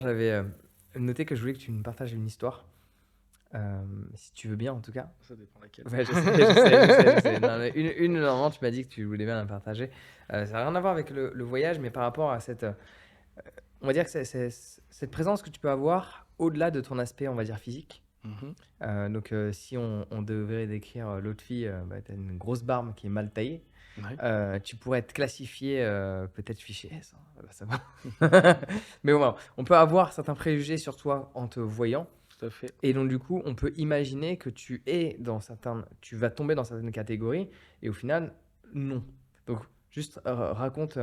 J'avais, noté que je voulais que tu me partages une histoire, si tu veux bien en tout cas. Ça dépend laquelle. Ouais, je sais. Non, mais normalement tu m'as dit que tu voulais bien la partager. Ça a rien à voir avec le voyage, mais par rapport à cette, on va dire que cette présence que tu peux avoir au-delà de ton aspect, on va dire physique. Mmh. Donc, si on devait décrire, l'autre fille, bah, tu as une grosse barbe qui est mal taillée. Ouais, Tu pourrais être classifié, peut-être fiché S, hein, ça va. Mais bon, on peut avoir certains préjugés sur toi en te voyant tout à fait. et donc du coup, on peut imaginer que tu vas tomber dans certaines catégories et au final, non. Donc juste raconte,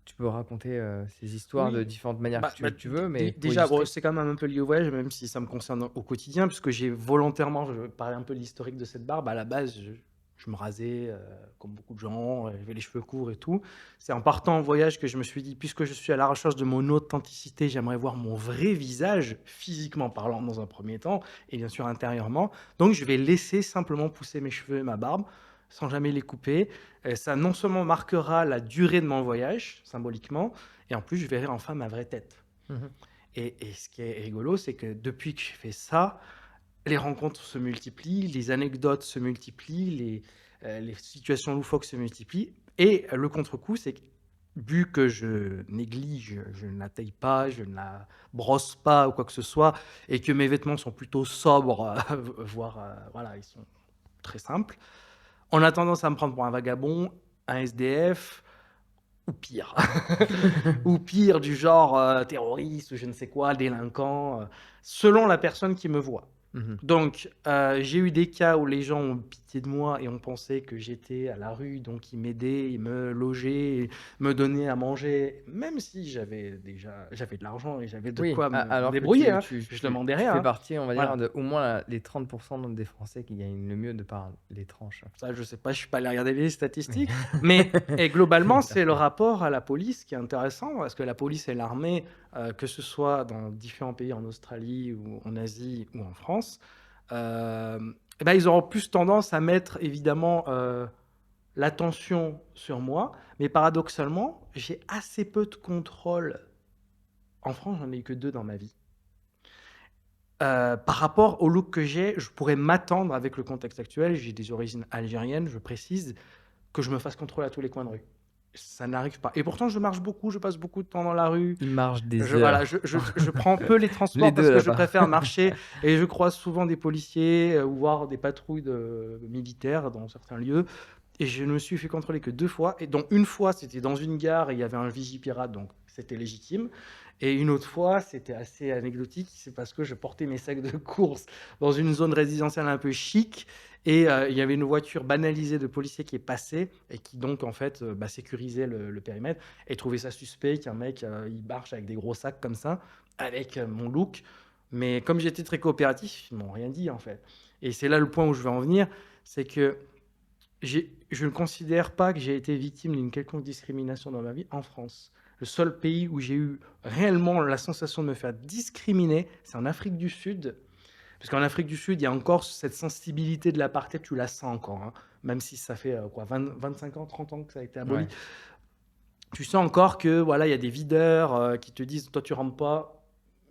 tu peux raconter, ces histoires de Oui, différentes manières que bah, tu veux, mais pour déjà, bon, illustrer. c'est quand même un peu lié au voyage, même si ça me concerne au quotidien, puisque j'ai volontairement je vais parler un peu de l'historique de cette barbe. À la base, je me rasais, comme beaucoup de gens, j'avais les cheveux courts et tout. C'est en partant en voyage que je me suis dit: «Puisque je suis à la recherche de mon authenticité, j'aimerais voir mon vrai visage, physiquement parlant dans un premier temps et bien sûr intérieurement. Donc je vais laisser simplement pousser mes cheveux et ma barbe, sans jamais les couper». Ça non seulement marquera la durée de mon voyage, symboliquement, et en plus, je verrai enfin ma vraie tête. Mmh. Et ce qui est rigolo, c'est que depuis que je fais ça, les rencontres se multiplient, les anecdotes se multiplient, les situations loufoques se multiplient. Et le contre-coup, c'est que vu que je néglige, je ne la taille pas, je ne la brosse pas ou quoi que ce soit, et que mes vêtements sont plutôt sobres, voire voilà, ils sont très simples, on a tendance à me prendre pour un vagabond, un SDF, ou pire. Ou pire, du genre, terroriste ou je ne sais quoi, délinquant, selon la personne qui me voit. Mmh. Donc, j'ai eu des cas où les gens ont pitié de moi et ont pensé que j'étais à la rue, donc ils m'aidaient, ils me logeaient, me donnaient à manger, même si j'avais de l'argent et j'avais de Oui, quoi a me alors que débrouiller, tu hein. tu Je tu demandais tu rien, fais hein. partie, on va dire, Voilà. de au moins les 30 des Français qui gagnent le mieux de par les tranches. Ça, je sais pas, je suis pas allé regarder les Oui. statistiques, mais et globalement, c'est le Merci. rapport à la police qui est intéressant parce que la police et l'armée, que ce soit dans différents pays, en Australie ou en Asie ou en France, et bah, ils auront plus tendance à mettre évidemment, l'attention sur moi, mais paradoxalement, j'ai assez peu de contrôle. En France, j'en ai eu que 2 dans ma vie. Par rapport au look que j'ai, je pourrais m'attendre avec le contexte actuel, j'ai des origines algériennes, je précise, que je me fasse contrôler à tous les coins de rue. Ça n'arrive pas et pourtant je marche beaucoup, je passe beaucoup de temps dans la rue. Il marche Je des voilà, heures. je prends peu les Les transports parce 2 que je là-bas. préfère marcher et je croise souvent des policiers, ou voire des patrouilles de militaires dans certains lieux et je ne me suis fait contrôler que 2 fois et dont une fois, c'était dans une gare et il y avait un vigipirate, donc c'était légitime et une autre fois, c'était assez anecdotique, c'est parce que je portais mes sacs de courses dans une zone résidentielle un peu chic et il y avait une voiture banalisée de policiers qui est passée et qui donc en fait, bah, sécurisait le périmètre et trouvait ça suspect qu'un mec, il marche avec des gros sacs comme ça, avec, mon look. Mais comme j'étais très coopératif, ils m'ont rien dit en fait et c'est là le point où je veux en venir, c'est que je ne considère pas que j'ai été victime d'une quelconque discrimination dans ma vie en France. Le seul pays où j'ai eu réellement la sensation de me faire discriminer, c'est en Afrique du Sud. Parce qu'en Afrique du Sud, il y a encore cette sensibilité de l'apartheid, tu la sens encore, hein, même si ça fait, quoi 25 ans, 30 ans que ça a été aboli. Ouais. Tu sens encore que, voilà, il y a des videurs, qui te disent: «Toi, tu rentres pas»,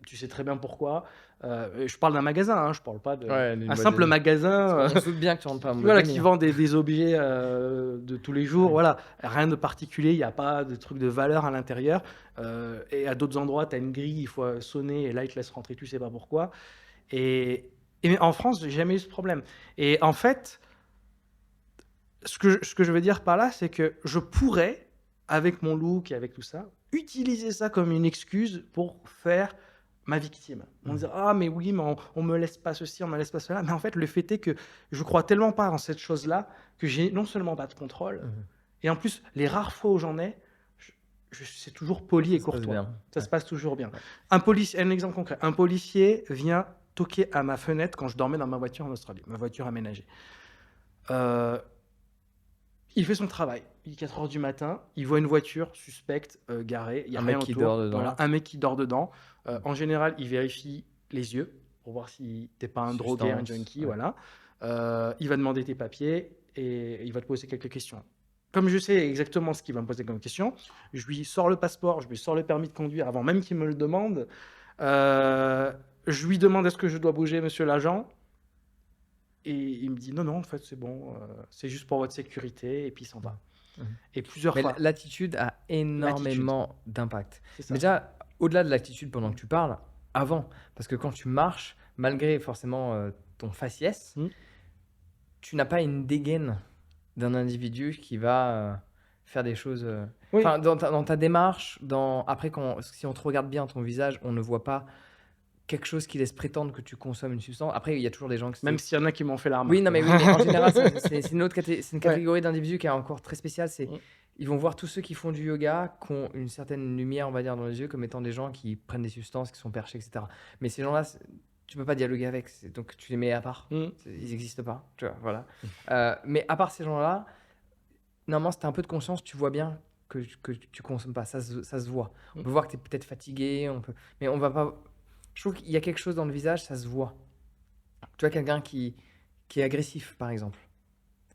tu sais très bien pourquoi. Je parle d'un magasin, hein, je parle pas de Ouais, d'une un boîte de simple nuit. Parce magasin, qu'on se doute bien que tu rentres pas en boîte voilà, de qui nuit, hein. vend des objets, de tous les jours, Ouais. voilà. Rien de particulier, il y a pas de truc de valeur à l'intérieur, et à d'autres endroits, tu as une grille, il faut, sonner et là, ils te laissent rentrer, tu sais pas pourquoi et en France, j'ai jamais eu ce problème et en fait, ce que je veux dire par là, c'est que je pourrais, avec mon look et avec tout ça, utiliser ça comme une excuse pour faire ma victime. On Mmh. dire: «Ah mais oui, mais on me laisse pas ceci, on me laisse pas cela». Mais en fait, le fait est que je crois tellement pas en cette chose-là, que j'ai non seulement pas de contrôle Mmh. et en plus, les rares fois où j'en ai, je je c'est toujours poli Ça et se passe courtois. bien. Ça Ouais, se passe toujours bien. ouais. Un exemple concret, un policier vient toquer à ma fenêtre quand je dormais dans ma voiture en Australie, ma voiture aménagée. Heu Il fait son travail. Il est 4 heures du matin, il voit une voiture suspecte, garée, il y a Un rien mec qui dort autour. Voilà, dedans. un mec qui dort dedans. Mmh. En général, il vérifie les yeux pour voir si tu es pas un drogué, un Substance, junkie, ouais. voilà. Il va demander tes papiers et il va te poser quelques questions. comme je sais exactement ce qu'il va me poser comme question, je lui sors le passeport, je lui sors le permis de conduire avant même qu'il me le demande. Je lui demande est-ce que je dois bouger, monsieur l'agent? Et il me dit non, non, en fait, c'est bon, c'est juste pour votre sécurité, et puis il s'en va. Et plusieurs Mais fois, l'attitude a énormément d'impact. c'est ça. Mais déjà, au-delà de l'attitude pendant que tu parles, avant, parce que quand tu marches, malgré forcément ton faciès, Mm. tu n'as pas une dégaine d'un individu qui va faire des choses. Oui. Enfin, dans ta démarche, après, si on te regarde bien ton visage, on ne voit pas quelque chose qui laisse prétendre que tu consommes une substance. Après, il y a toujours des gens qui Même s'il y en a qui m'ont fait la remarque. Oui, non, mais en général, c'est une autre c'est une Ouais. catégorie d'individus qui est encore très spéciale. Mm. Ils vont voir tous ceux qui font du yoga, qui ont une certaine lumière, on va dire, dans les yeux, comme étant des gens qui prennent des substances, qui sont perchés, etc. Mais ces gens-là, tu peux pas dialoguer avec, donc tu les mets à part. Mm. Ils n'existent pas, tu vois, voilà. Mais à part ces gens-là, normalement, si tu as un peu de conscience, tu vois bien que tu consommes pas. Ça se voit. On peut voir que tu es peut-être fatigué, mais on va pas. Je trouve qu'il y a quelque chose dans le visage, ça se voit. Tu vois, quelqu'un qui est agressif, par exemple.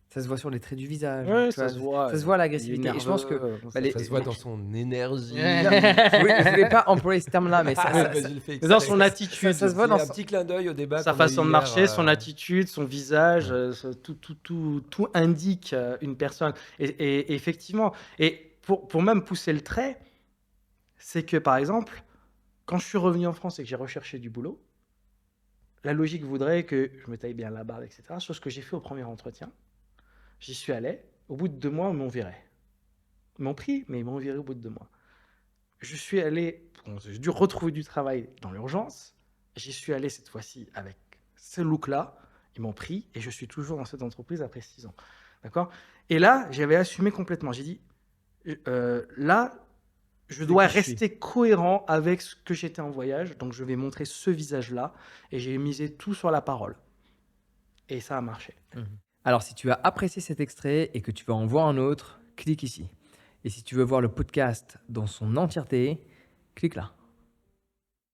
Ça se voit sur les traits du visage. Ouais, Tu ça vois, se voit. ça se voit Il est l'agressivité. Et je pense que nerveux, bah, les- Ça se voit dans son énergie. je voulais pas employer ce terme-là, mais Vas-y, le fais Mais dans exprès. son attitude, ça se voit dans Un petit clin d'œil au débat. sa qu'on a eu façon de hier, marcher, son attitude, son visage, tout indique une personne. Et effectivement, et pour même pousser le trait, c'est que par exemple, quand je suis revenu en France et que j'ai recherché du boulot, la logique voudrait que je me taille bien la barbe, etc. Chose que j'ai fait au premier entretien. J'y suis allé. Au bout de 2 mois, ils m'ont viré. Ils m'ont pris, mais ils m'ont viré au bout de 2 mois. Je suis allé, j'ai dû retrouver du travail dans l'urgence. J'y suis allé cette fois-ci avec ce look-là. Ils m'ont pris et je suis toujours dans cette entreprise après 6 ans. D'accord? Et là, j'avais assumé complètement. J'ai dit, là, je dois qui je suis. rester cohérent avec ce que j'étais en voyage. Donc, je vais montrer ce visage-là et j'ai misé tout sur la parole. Et ça a marché. Alors, si tu as apprécié cet extrait et que tu veux en voir un autre, clique ici. Et si tu veux voir le podcast dans son entièreté, clique là.